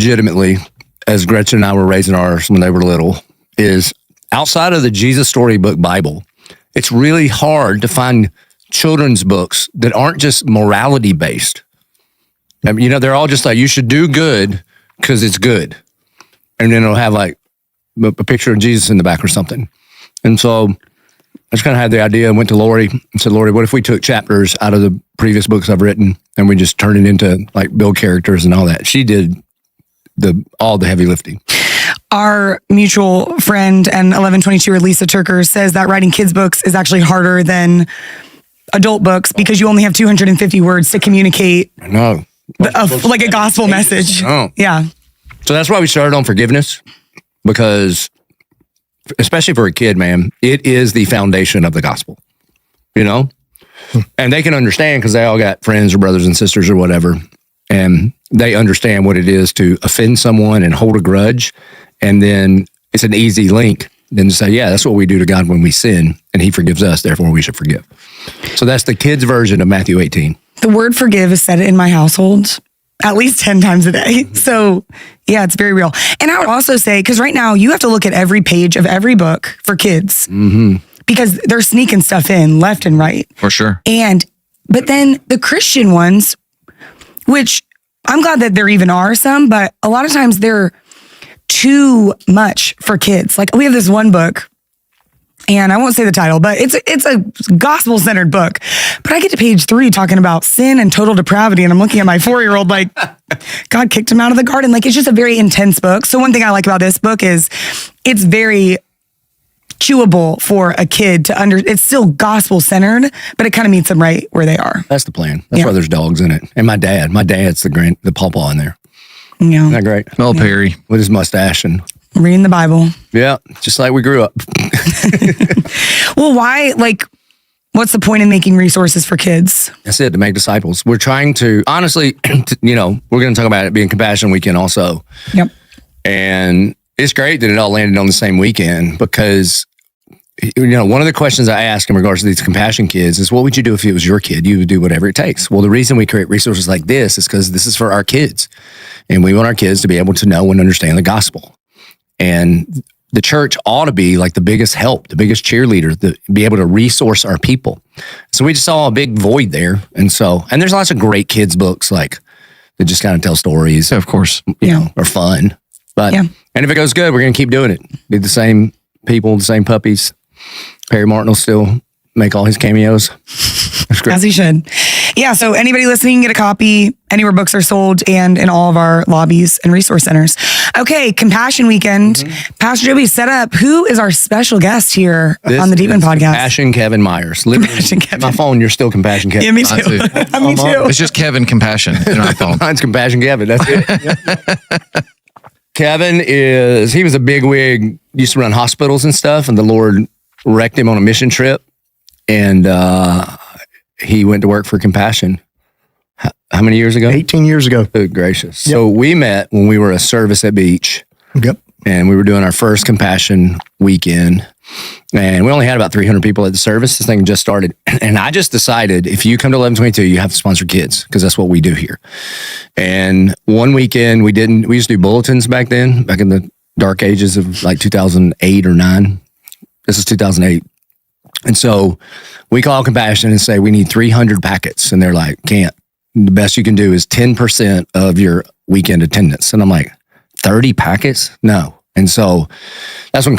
legitimately, as Gretchen and I were raising ours when they were little, is outside of the Jesus Storybook Bible, it's really hard to find children's books that aren't just morality based. I mean, they're all just like, you should do good because it's good. And then it'll have like a picture of Jesus in the back or something. And so I just kind of had the idea and went to Lori and said, Lori, what if we took chapters out of the previous books I've written and we just turned it into like build characters and all that? She did all the heavy lifting. Our mutual friend and 1122er Lisa Turker says that writing kids' books is actually harder than adult books because you only have 250 words to communicate. No. Like a gospel message. Oh. Yeah. So that's why we started on forgiveness, because especially for a kid, man, it is the foundation of the gospel, and they can understand because they all got friends or brothers and sisters or whatever. And they understand what it is to offend someone and hold a grudge. And then it's an easy link then to say, yeah, that's what we do to God when we sin and he forgives us. Therefore we should forgive. So that's the kids' version of Matthew 18. The word forgive is said in my household at least 10 times a day. So yeah, it's very real. And I would also say, because right now you have to look at every page of every book for kids because they're sneaking stuff in left and right. For sure. But then the Christian ones, which I'm glad that there even are some, but a lot of times they're too much for kids. Like we have this one book, and I won't say the title, but it's a gospel-centered book. But I get to page 3 talking about sin and total depravity, and I'm looking at my 4-year-old like, God kicked him out of the garden. Like, it's just a very intense book. So one thing I like about this book is it's very chewable for a kid to it's still gospel-centered, but it kind of meets them right where they are. That's the plan. That's why there's dogs in it. And my dad's the pawpaw in there. Yeah. Isn't that great? Mel Perry. With his mustache and reading the Bible. Yeah, just like we grew up. Well, why, what's the point in making resources for kids? That's it, to make disciples. We're trying to, honestly, we're going to talk about it being Compassion Weekend also. Yep. And it's great that it all landed on the same weekend because, one of the questions I ask in regards to these Compassion kids is, what would you do if it was your kid? You would do whatever it takes. Well, the reason we create resources like this is because this is for our kids. And we want our kids to be able to know and understand the gospel. And the church ought to be like the biggest help, the biggest cheerleader, to be able to resource our people. So we just saw a big void there. And there's lots of great kids books that just kind of tell stories. Of course. Are fun. But, and if it goes good, we're going to keep doing it. Be the same people, the same puppies. Perry Martin will still make all his cameos. As he should. Yeah, so anybody listening, get a copy anywhere books are sold and in all of our lobbies and resource centers. Okay, Compassion Weekend. Pastor Joby set up. Who is our special guest here on the Deep End Podcast? Compassion Kevin Myers. Compassion Kevin. My phone, you're still Compassion Kevin. Yeah, me too. Me too. It's just Kevin Compassion in my phone. Mine's Compassion Kevin. That's it. Kevin he was a bigwig, used to run hospitals and stuff, and the Lord wrecked him on a mission trip. And he went to work for Compassion. How many years ago? 18 years ago. Good gracious. Yep. So we met when we were a service at Beach. Yep. And we were doing our first Compassion weekend. And we only had about 300 people at the service. This thing just started. And I just decided, if you come to 1122, you have to sponsor kids, because that's what we do here. And one weekend we used to do bulletins back in the dark ages of 2008 or 9. This is 2008. And so we call Compassion and say, we need 300 packets. And they're like, can't. The best you can do is 10% of your weekend attendance. And I'm like, 30 packets? No. And so that's when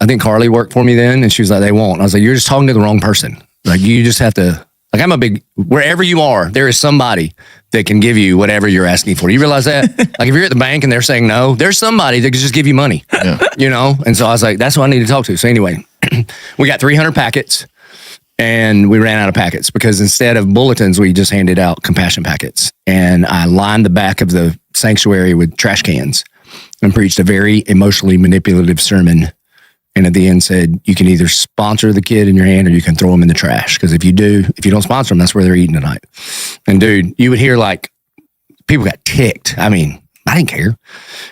I think Carly worked for me then. And she was like, they won't. I was like, you're just talking to the wrong person. You just have to, wherever you are, there is somebody that can give you whatever you're asking for. You realize that? If you're at the bank and they're saying no, there's somebody that can just give you money, And so I was like, that's what I need to talk to. So anyway, we got 300 packets. And we ran out of packets because instead of bulletins, we just handed out Compassion packets. And I lined the back of the sanctuary with trash cans and preached a very emotionally manipulative sermon. And at the end said, you can either sponsor the kid in your hand or you can throw them in the trash. Because if you don't sponsor them, that's where they're eating tonight. And dude, you would hear people got ticked. I mean, I didn't care.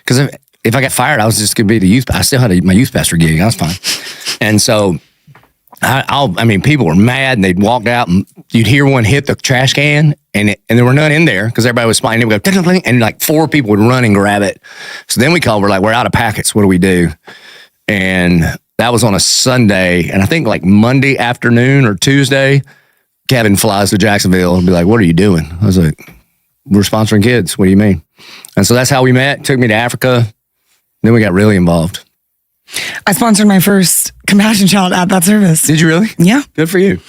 Because if I got fired, I was just going to be I still had my youth pastor gig. I was fine. And so I mean, people were mad and they'd walk out and you'd hear one hit the trash can and there were none in there because everybody was spying. It would go, and like 4 people would run and grab it. So then we're like, we're out of packets. What do we do? And that was on a Sunday. And I think like Monday afternoon or Tuesday, Kevin flies to Jacksonville and be like, what are you doing? I was like, we're sponsoring kids. What do you mean? And so that's how we met. Took me to Africa. Then we got really involved. I sponsored my first compassion child at that service. Did you really? Yeah. Good for you.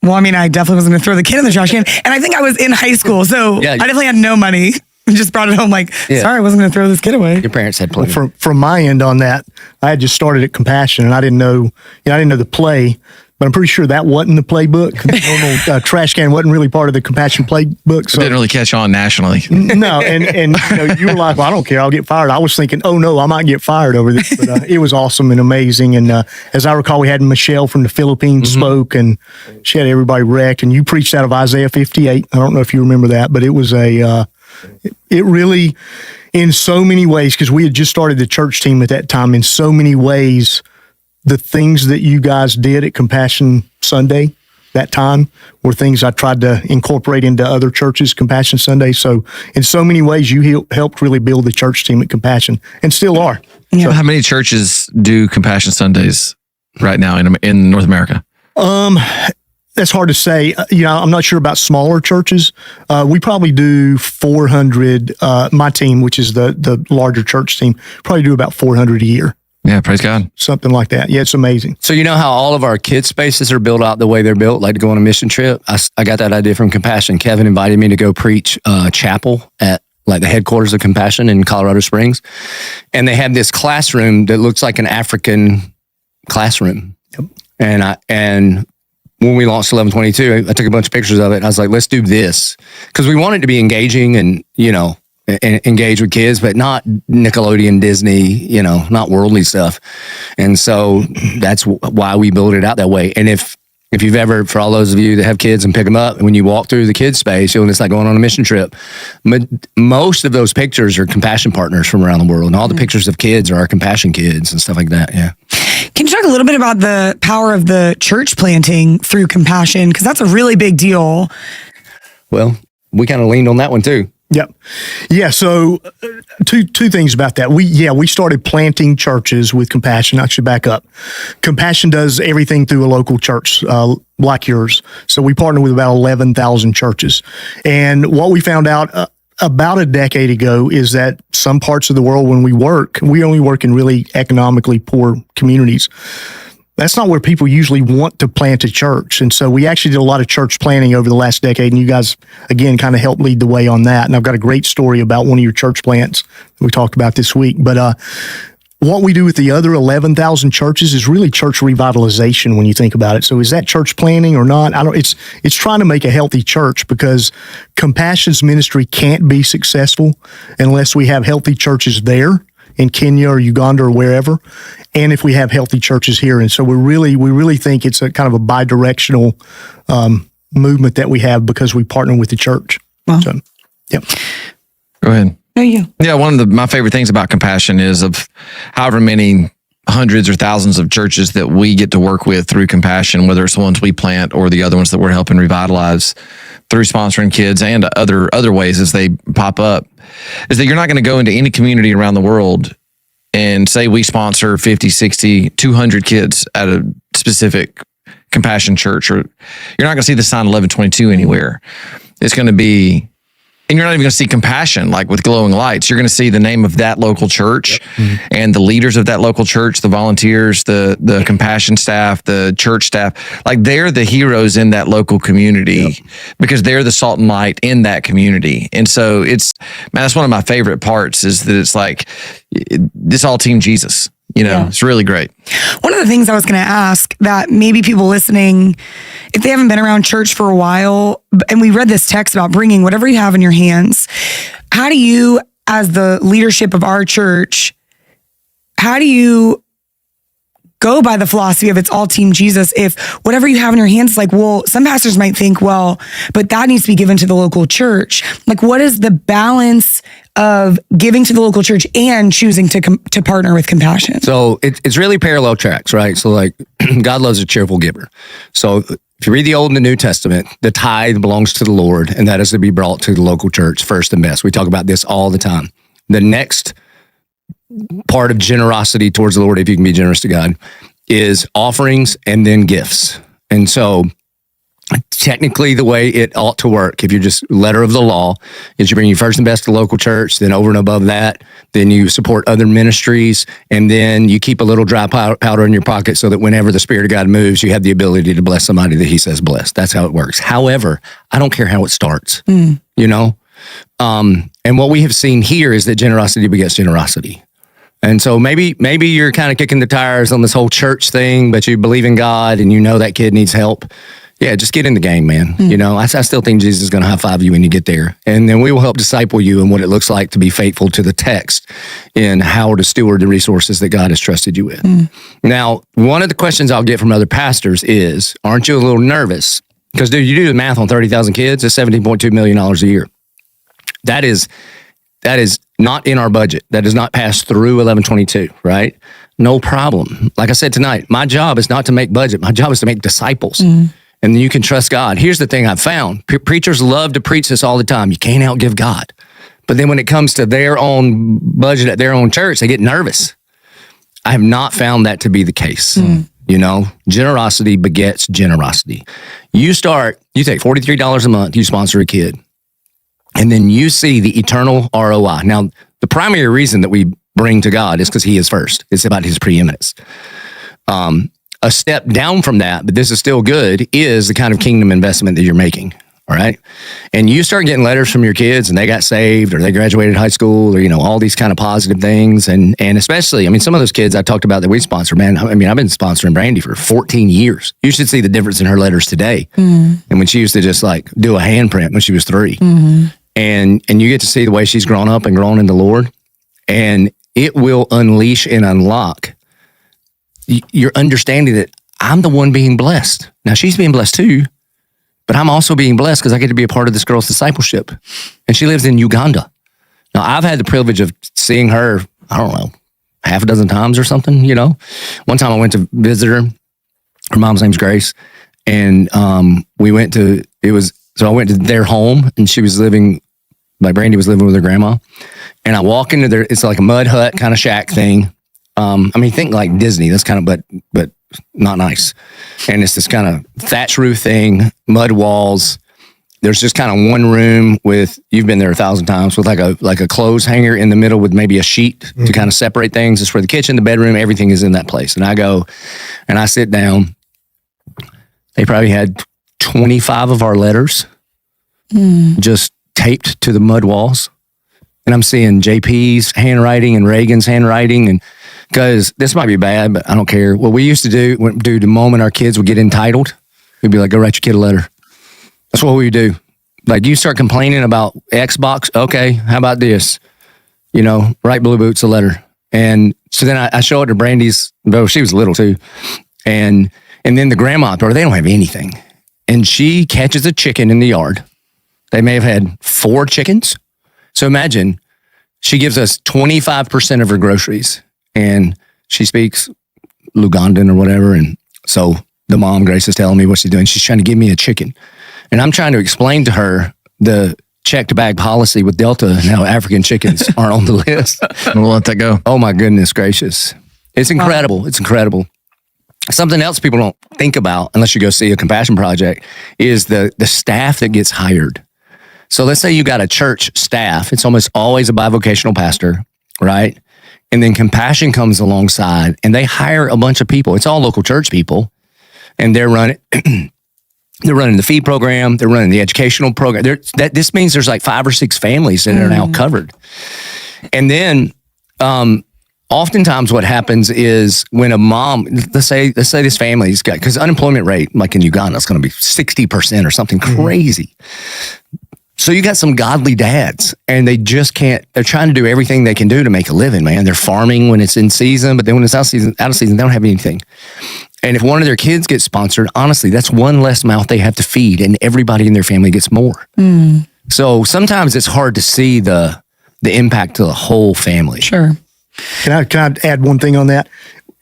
Well, I mean, I definitely wasn't going to throw the kid in the trash can. And I think I was in high school. So Yeah. I definitely had no money. Just brought it home like, Yeah. sorry, I wasn't going to throw this kid away. Your parents had plenty. From my end on that, I had just started at Compassion, and I didn't know, I didn't know the play, but I'm pretty sure that wasn't the playbook. The normal trash can wasn't really part of the Compassion playbook. It So didn't really catch on nationally. no, and you were like, well, I don't care, I'll get fired. I was thinking, oh no, I might get fired over this, but it was awesome and amazing. And as I recall, we had Michelle from the Philippines spoke, and she had everybody wrecked. And you preached out of Isaiah 58. I don't know if you remember that, but it was it really, in so many ways, because we had just started the church team at that time, in so many ways, the things that you guys did at Compassion Sunday that time were things I tried to incorporate into other churches, Compassion Sunday. So in so many ways, you helped really build the church team at Compassion, and still are. So how many churches do Compassion Sundays right now in North America? That's hard to say. I'm not sure about smaller churches. We probably do 400. My team, which is the larger church team, probably do about 400 a year. Yeah, praise God. Something like that. Yeah, it's amazing. So you know how all of our kids' spaces are built out the way they're built, like to go on a mission trip? I got that idea from Compassion. Kevin invited me to go preach chapel at like the headquarters of Compassion in Colorado Springs. And they have this classroom that looks like an African classroom. Yep. And when we launched 1122, I took a bunch of pictures of it. And I was like, let's do this. Because we want it to be engaging and, engage with kids, but not Nickelodeon, Disney, not worldly stuff. And so that's why we build it out that way. And if you've ever, for all those of you that have kids and pick them up, and when you walk through the kids space, it's like going on a mission trip. Most of those pictures are Compassion partners from around the world. And all the pictures of kids are our Compassion kids and stuff like that. Yeah. Can you talk a little bit about the power of the church planting through Compassion? Because that's a really big deal. Well, we kind of leaned on that one too. Yep. Yeah. So two things about that. We started planting churches with Compassion. I should back up. Compassion does everything through a local church like yours. So we partner with about 11,000 churches. And what we found out about a decade ago is that some parts of the world, when we only work in really economically poor communities. That's not where people usually want to plant a church. And so we actually did a lot of church planting over the last decade. And you guys, again, kind of helped lead the way on that. And I've got a great story about one of your church plants that we talked about this week. But what we do with the other 11,000 churches is really church revitalization when you think about it. So is that church planting or not? It's trying to make a healthy church, because Compassion's ministry can't be successful unless we have healthy churches there in Kenya or Uganda or wherever, and if we have healthy churches here. And so we really think it's a kind of a bi-directional movement that we have because we partner with the church. Wow. So, yep. Go ahead. No, you. Yeah, one of my favorite things about Compassion is of however many hundreds or thousands of churches that we get to work with through Compassion, whether it's the ones we plant or the other ones that we're helping revitalize through sponsoring kids and other ways as they pop up, is that you're not going to go into any community around the world and say we sponsor 50, 60, 200 kids at a specific Compassion church, or you're not going to see the sign 1122 anywhere. It's going to be, and you're not even going to see Compassion like with glowing lights. You're going to see the name of that local church and the leaders of that local church, the volunteers, the Compassion staff, the church staff. Like, they're the heroes in that local community because they're the salt and light in that community. And so that's one of my favorite parts, is that it's like, this all Team Jesus. It's really great. One of the things I was going to ask that maybe people listening, if they haven't been around church for a while, and we read this text about bringing whatever you have in your hands, how do you, as the leadership of our church, how do you go by the philosophy of it's all team Jesus. If whatever you have in your hands, like, well, some pastors might think, well, but that needs to be given to the local church. Like, what is the balance of giving to the local church and choosing to partner with Compassion? So it's really parallel tracks, right? So like God loves a cheerful giver. So if you read the Old and the New Testament, the tithe belongs to the Lord, and that is to be brought to the local church first and best. We talk about this all the time. The next part of generosity towards the Lord, if you can be generous to God, is offerings and then gifts. And so technically the way it ought to work, if you're just letter of the law, is you bring your first and best to local church, then over and above that, then you support other ministries, and then you keep a little dry powder in your pocket so that whenever the Spirit of God moves, you have the ability to bless somebody that he says bless. That's how it works. However, I don't care how it starts, you know? And what we have seen here is that generosity begets generosity. And so maybe you're kind of kicking the tires on this whole church thing, but you believe in God and you know that kid needs help. Yeah, just get in the game, man. You know, I still think Jesus is going to high five you when you get there. And then we will help disciple you in what it looks like to be faithful to the text in how to steward the resources that God has trusted you with. Now, one of the questions I'll get from other pastors is, aren't you a little nervous? Because, dude, you do the math on 30,000 kids, it's $17.2 million a year. That is not in our budget. That does not pass through 1122, right? No problem. Like I said tonight, my job is not to make budget. My job is to make disciples. And then you can trust God. Here's the thing I've found. Preachers love to preach this all the time. You can't outgive God. But then when it comes to their own budget at their own church, they get nervous. I have not found that to be the case. You know, generosity begets generosity. You take $43 a month, you sponsor a kid. And then you see the eternal ROI. Now, the primary reason that we bring to God is because he is first. It's about his preeminence. A step down from that, but this is still good, is the kind of kingdom investment that you're making. All right. And you start getting letters from your kids and they got saved or they graduated high school or, you know, all these kind of positive things. And especially, I mean, some of those kids I talked about that we sponsor, man, I mean, I've been sponsoring Brandy for 14 years. You should see the difference in her letters today. And when she used to just like do a handprint when she was 3. And you get to see the way she's grown up and grown in the Lord, and it will unleash and unlock your understanding that I'm the one being blessed. Now she's being blessed too, but I'm also being blessed because I get to be a part of this girl's discipleship. And she lives in Uganda. Now I've had the privilege of seeing her, I don't know, half a dozen times or something, you know. One time I went to visit her. Her mom's name's Grace. And I went to their home, and she was living, like Brandy was living with her grandma. And I walk into their, it's like a mud hut kind of shack thing. I mean, think like Disney, that's kind of, but not nice. And it's this kind of thatch roof thing, mud walls. There's just kind of one room with, you've been there 1,000 times, with like a clothes hanger in the middle with maybe a sheet to kind of separate things. It's for the kitchen, the bedroom, everything is in that place. And I go and I sit down. They probably had 25 of our letters just taped to the mud walls. And I'm seeing JP's handwriting and Reagan's handwriting. And because this might be bad, but I don't care. What we used to do the moment our kids would get entitled, we'd be like, go write your kid a letter. That's what we would do. Like, you start complaining about Xbox. Okay, how about this? You know, write Blue Boots a letter. And so then I show it to Brandy's, though she was little too. And then the grandma, they don't have anything. And she catches a chicken in the yard. They may have had 4 chickens. So imagine, she gives us 25% of her groceries, and she speaks Lugandan or whatever. And so the mom, Grace, is telling me what she's doing. She's trying to give me a chicken. And I'm trying to explain to her the checked bag policy with Delta and how African chickens aren't on the list. We'll let that go. Oh my goodness gracious. It's incredible. It's incredible. Something else people don't think about unless you go see a Compassion project is the staff that gets hired. So let's say you got a church staff. It's almost always a bivocational pastor, right? And then Compassion comes alongside and they hire a bunch of people. It's all local church people. And they're running the feed program. They're running the educational program. This means there's like 5 or 6 families that are now covered. And then oftentimes what happens is when a mom, let's say this family's got, because unemployment rate, like in Uganda, is going to be 60% or something crazy. So you got some godly dads, and they just can't. They're trying to do everything they can do to make a living, man. They're farming when it's in season, but then when it's out of season, they don't have anything. And if one of their kids gets sponsored, honestly, that's one less mouth they have to feed, and everybody in their family gets more. So sometimes it's hard to see the impact to the whole family. Sure. Can I add one thing on that?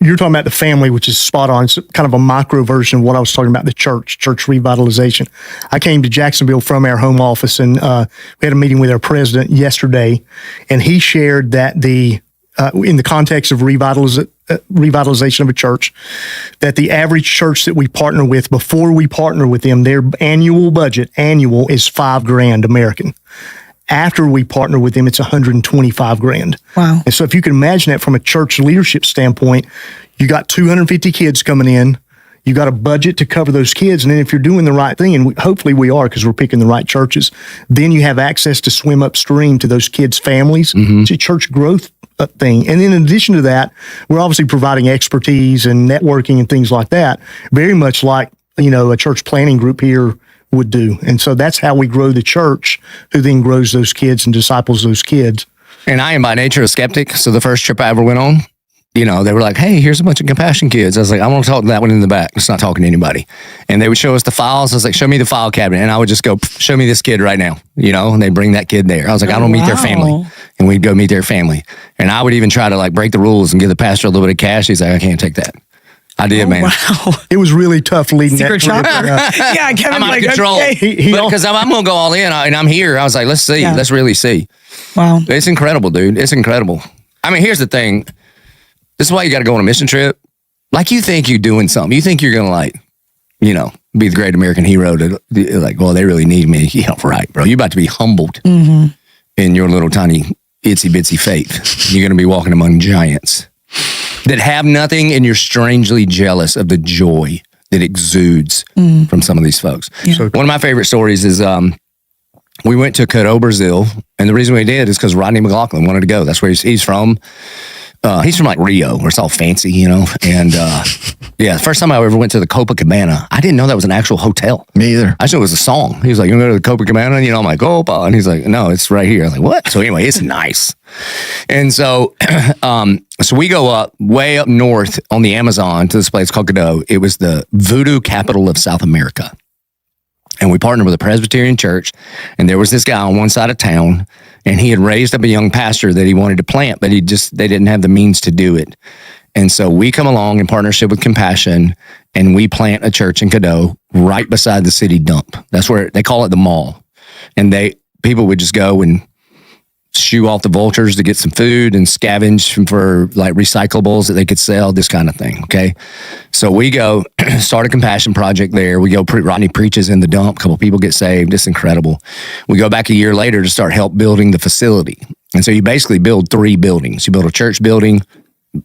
You're talking about the family, which is spot on. It's kind of a micro version of what I was talking about, the church revitalization. I came to Jacksonville from our home office, and we had a meeting with our president yesterday, and he shared that in the context of revitalization of a church, that the average church that we partner with, before we partner with them, their annual budget is $5,000 American. After we partner with them, it's $125,000. Wow. And so if you can imagine that from a church leadership standpoint, you got 250 kids coming in, you got a budget to cover those kids. And then if you're doing the right thing, and hopefully we are because we're picking the right churches, then you have access to swim upstream to those kids' families. It's a church growth thing. And then in addition to that, we're obviously providing expertise and networking and things like that, very much like, a church planning group here would do. And so that's how we grow the church, who then grows those kids and disciples those kids. And I am by nature a skeptic. So the first trip I ever went on, they were like, hey, here's a bunch of compassion kids. I was like, I want to talk to that one in the back. It's not talking to anybody. And they would show us the files. I was like, show me the file cabinet. And I would just go, show me this kid right now, and they'd bring that kid there. I was like, I don't meet their family. And we'd go meet their family. And I would even try to break the rules and give the pastor a little bit of cash. He's like, I can't take that. I did, man. Wow. It was really tough leading Secret that. shopper. Yeah, Kevin's I'm out of control. okay. Because I'm going to go all in, and I'm here. I was like, let's see. Yeah. Let's really see. Wow. It's incredible, dude. It's incredible. I mean, here's the thing. This is why you got to go on a mission trip. You think you're doing something. You think you're going to be the great American hero to well, they really need me. Right, bro. You're about to be humbled in your little tiny itsy bitsy faith. You're going to be walking among giants that have nothing, and you're strangely jealous of the joy that exudes from some of these folks. Yeah. So one of my favorite stories is we went to Cado, Brazil, and the reason we did is because Rodney McLaughlin wanted to go. That's where he's from. He's from Rio, where it's all fancy, and the first time I ever went to the Copacabana, I didn't know that was an actual hotel. Me either. I just knew it was a song. He was like, you want to go to the Copacabana? I'm like, Copa. And he's like, no, it's right here. I'm like, what? So anyway, it's nice. And so, so we go way up north on the Amazon to this place called Cado. It was the voodoo capital of South America. And we partnered with a Presbyterian church, and there was this guy on one side of town, and he had raised up a young pastor that he wanted to plant, but they didn't have the means to do it. And so we come along in partnership with Compassion, and we plant a church in Cado right beside the city dump. That's where they call it the mall. And people would just go and shoo off the vultures to get some food and scavenge for recyclables that they could sell, this kind of thing. Okay. So we go start a compassion project there. We go, Rodney preaches in the dump. A couple people get saved. It's incredible. We go back a year later to start help building the facility. And so you basically build 3 buildings. You build a church building,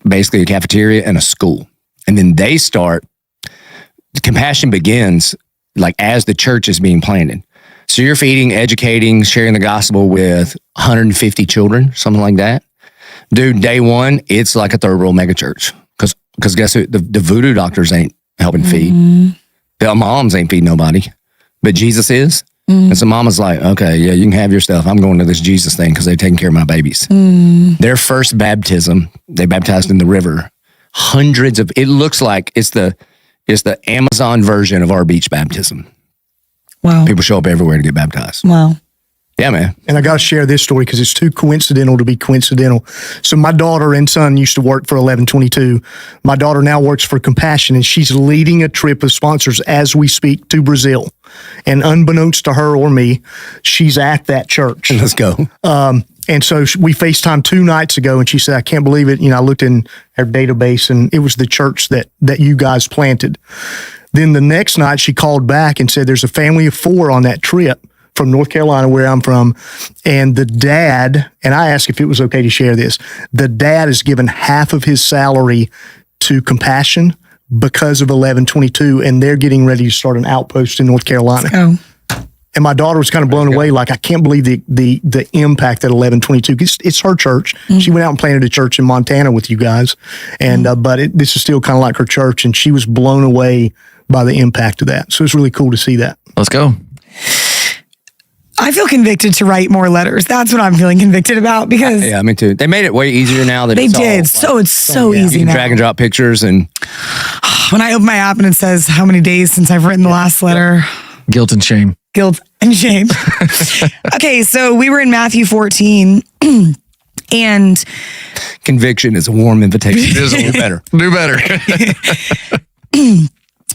basically a cafeteria, and a school. And then compassion begins as the church is being planted. So you're feeding, educating, sharing the gospel with 150 children, something like that. Dude, day one, it's like a third world megachurch. Because guess who? The voodoo doctors ain't helping feed. The moms ain't feeding nobody. But Jesus is. And so mama's like, okay, yeah, you can have your stuff. I'm going to this Jesus thing because they're taking care of my babies. Their first baptism, they baptized in the river. It looks like it's the Amazon version of our beach baptism. Wow. People show up everywhere to get baptized. Wow. Yeah, man. And I got to share this story because it's too coincidental to be coincidental. So my daughter and son used to work for 1122. My daughter now works for Compassion, and she's leading a trip of sponsors as we speak to Brazil. And unbeknownst to her or me, she's at that church. Let's go. And so we FaceTimed 2 nights ago, and she said, I can't believe it. I looked in our database, and it was the church that you guys planted. Then the next night she called back and said, there's a family of 4 on that trip from North Carolina, where I'm from. And the dad, and I asked if it was okay to share this, the dad has given half of his salary to Compassion because of 1122, and they're getting ready to start an outpost in North Carolina. Oh. And my daughter was kind of blown away. I can't believe the impact that 1122. It's her church. She went out and planted a church in Montana with you guys, and but this is still kind of like her church, and she was blown away by the impact of that. So it's really cool to see that. Let's go. I feel convicted to write more letters. That's what I'm feeling convicted about because Yeah, me too. They made it way easier now that they it's all, did. like, So it's so you easy can now. drag and drop pictures and When I open my app and it says how many days since I've written the last letter, Guilt and shame. guilt and shame. Okay, so we were in Matthew 14 and conviction is a warm invitation. Do better. Do better.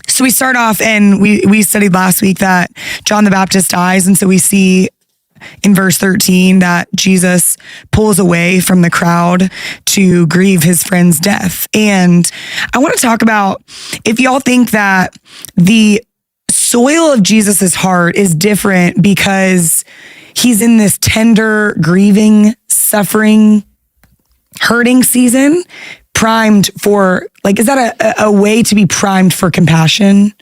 so we start off and we studied last week that John the Baptist dies. And so we see in verse 13 that Jesus pulls away from the crowd to grieve his friend's death. And I want to talk about if y'all think that the soil of Jesus's heart is different because he's in this tender, grieving, suffering, hurting season, primed for, like, is that a way to be primed for compassion?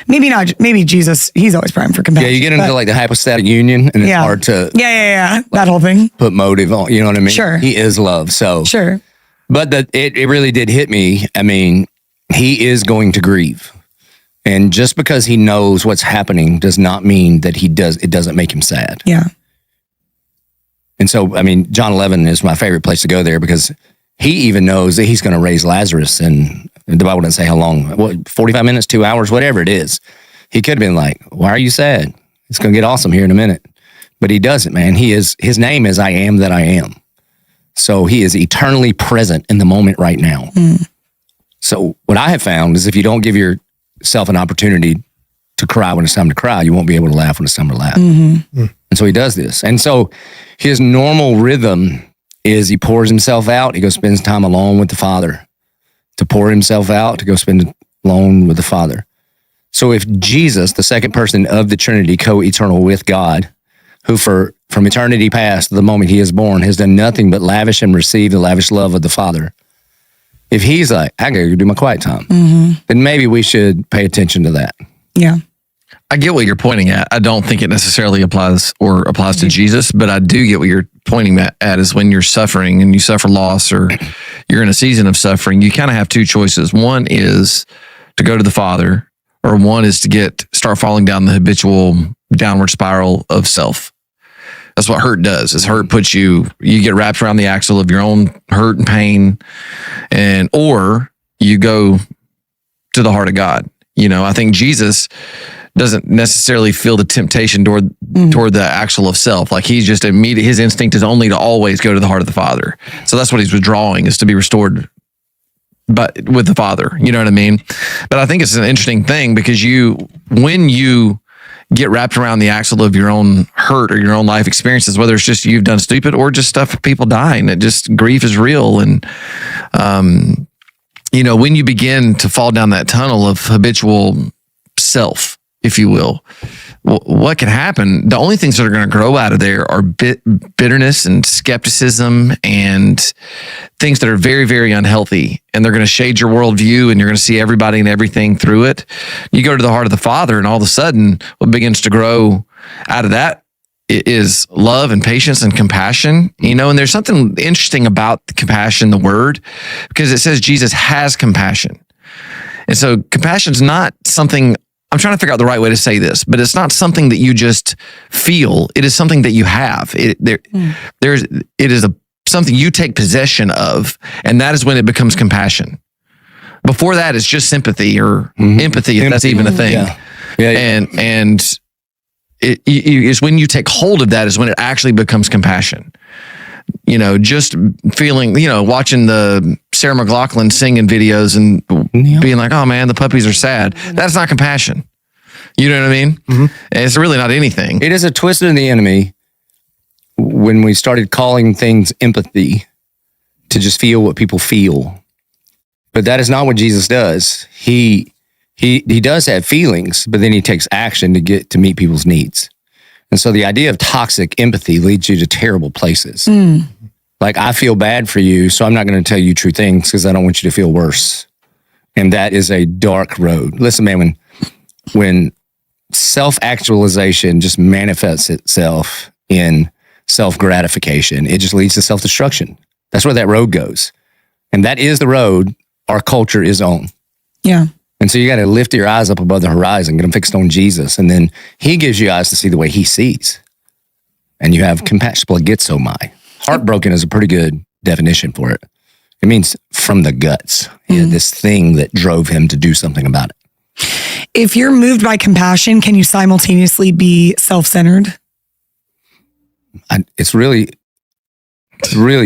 Maybe not. Maybe Jesus, he's always primed for compassion. Yeah, you get into like the hypostatic union and it's hard to Yeah. That whole thing. put motive on, you know what I mean? Sure. He is love. So, Sure. but it really did hit me. I mean, he is going to grieve. And just because he knows what's happening does not mean that it doesn't make him sad. Yeah. And so, I mean, John 11 is my favorite place to go there because he even knows that he's going to raise Lazarus, and the Bible doesn't say how long, 45 minutes, 2 hours, whatever it is. He could have been like, why are you sad? It's going to get awesome here in a minute. But he doesn't, man. His name is I am that I am. So he is eternally present in the moment right now. Mm. So what I have found is if you don't give yourself an opportunity to cry when it's time to cry, you won't be able to laugh when it's time to laugh. Mm-hmm. And so he does this. And so his normal rhythm is he pours himself out. He goes spends time alone with the Father. To pour himself out, to go spend alone with the Father. So if Jesus, the second person of the Trinity, co-eternal with God, who from eternity past to the moment he is born, has done nothing but lavish and receive the lavish love of the Father. If he's like, I gotta go do my quiet time, then maybe we should pay attention to that. Yeah. I get what you're pointing at. I don't think it necessarily applies to Jesus, but I do get what you're pointing at is when you're suffering and you suffer loss or you're in a season of suffering, you kind of have two choices. One is to go to the Father, or one is to start falling down the habitual downward spiral of self. That's what hurt does. Is hurt puts you get wrapped around the axle of your own hurt and pain, or you go to the heart of God. You know, I think Jesus doesn't necessarily feel the temptation toward the axle of self. Like he's just his instinct is only to always go to the heart of the Father. So that's what he's withdrawing, is to be restored but with the Father. You know what I mean? But I think it's an interesting thing because when you get wrapped around the axle of your own hurt or your own life experiences, whether it's just you've done stupid or just stuff, people dying, grief is real. And, when you begin to fall down that tunnel of habitual self, if you will, what can happen? The only things that are going to grow out of there are bitterness and skepticism and things that are very, very unhealthy. And they're going to shade your worldview, and you're going to see everybody and everything through it. You go to the heart of the Father, and all of a sudden, what begins to grow out of that is love and patience and compassion. And there's something interesting about the compassion, the word, because it says Jesus has compassion. And so compassion's not something, I'm trying to figure out the right way to say this, but it's not something that you just feel. It is something that you have. It is something you take possession of, and that is when it becomes compassion. Before that, it's just sympathy or empathy, if that's even a thing. Yeah. And it is when you take hold of that is when it actually becomes compassion. Just feeling, watching the Sarah McLachlan singing videos and being like, oh man, the puppies are sad. That's not compassion. You know what I mean? Mm-hmm. It's really not anything. It is a twist of the enemy when we started calling things empathy to just feel what people feel. But that is not what Jesus does. He does have feelings, but then he takes action to meet people's needs. And so the idea of toxic empathy leads you to terrible places. Like, I feel bad for you, so I'm not going to tell you true things because I don't want you to feel worse. And that is a dark road. Listen, man, when self-actualization just manifests itself in self-gratification, it just leads to self-destruction. That's where that road goes. And that is the road our culture is on. Yeah. And so you got to lift your eyes up above the horizon, get them fixed on Jesus. And then he gives you eyes to see the way he sees. and you have compassion, splagizomai. Heartbroken is a pretty good definition for it. It means from the guts. He had this thing that drove him to do something about it. If you're moved by compassion, can you simultaneously be self-centered? It's really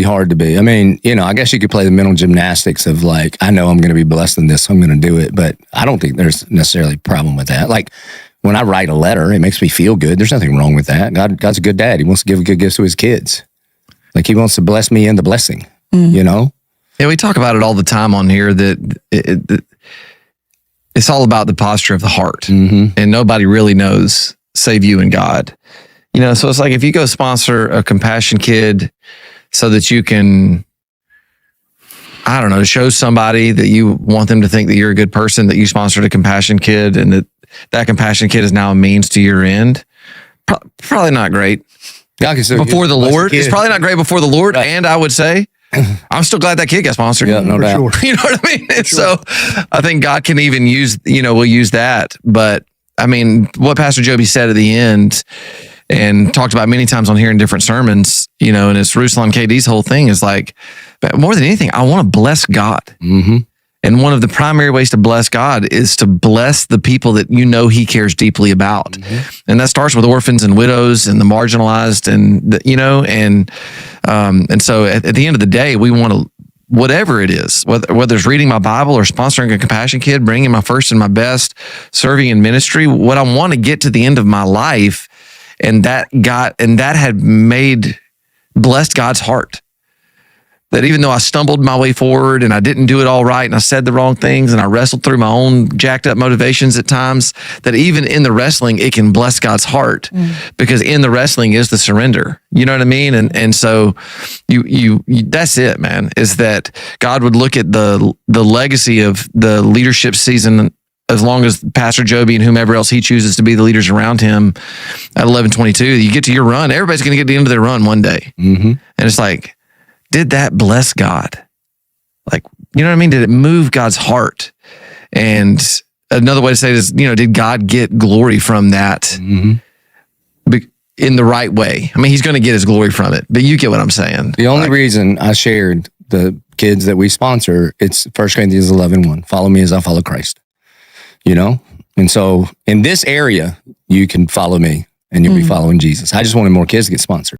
hard to be. I mean, I guess you could play the mental gymnastics of like, I know I'm going to be blessed in this, so I'm going to do it. But I don't think there's necessarily a problem with that. Like when I write a letter, it makes me feel good. There's nothing wrong with that. God's a good dad. He wants to give good gifts to his kids. Like he wants to bless me in the blessing, Yeah, we talk about it all the time on here that it's all about the posture of the heart, and nobody really knows save you and God. So it's like if you go sponsor a compassion kid so that you can, I don't know, show somebody that you want them to think that you're a good person, that you sponsored a compassion kid, and that compassion kid is now a means to your end. Probably not great before the Lord. It's probably not great before the Lord, and I would say, I'm still glad that kid got sponsored. Yeah, no doubt. Sure. You know what I mean? And so I think God can even use, we'll use that. But I mean, what Pastor Joby said at the end and talked about many times on here in different sermons, and it's Ruslan KD's whole thing is like, but more than anything, I want to bless God. Mm-hmm. And one of the primary ways to bless God is to bless the people that he cares deeply about. Mm-hmm. And that starts with orphans and widows and the marginalized and so at the end of the day, we want to, whatever it is, whether it's reading my Bible or sponsoring a compassion kid, bringing my first and my best, serving in ministry, what I want to get to the end of my life, and that had blessed God's heart. That even though I stumbled my way forward and I didn't do it all right and I said the wrong things and I wrestled through my own jacked up motivations at times, that even in the wrestling, it can bless God's heart because in the wrestling is the surrender. You know what I mean? And so you that's it, man, is that God would look at the legacy of the leadership season as long as Pastor Joby and whomever else he chooses to be the leaders around him at 11:22, you get to your run. Everybody's going to get to the end of their run one day. Mm-hmm. And it's like, did that bless God? Like, you know what I mean? Did it move God's heart? And another way to say it is, did God get glory from that in the right way? I mean, he's going to get his glory from it, but you get what I'm saying. The only reason I shared the kids that we sponsor, it's 1 Corinthians 11:1. Follow me as I follow Christ. And so in this area, you can follow me and you'll be following Jesus. I just wanted more kids to get sponsored.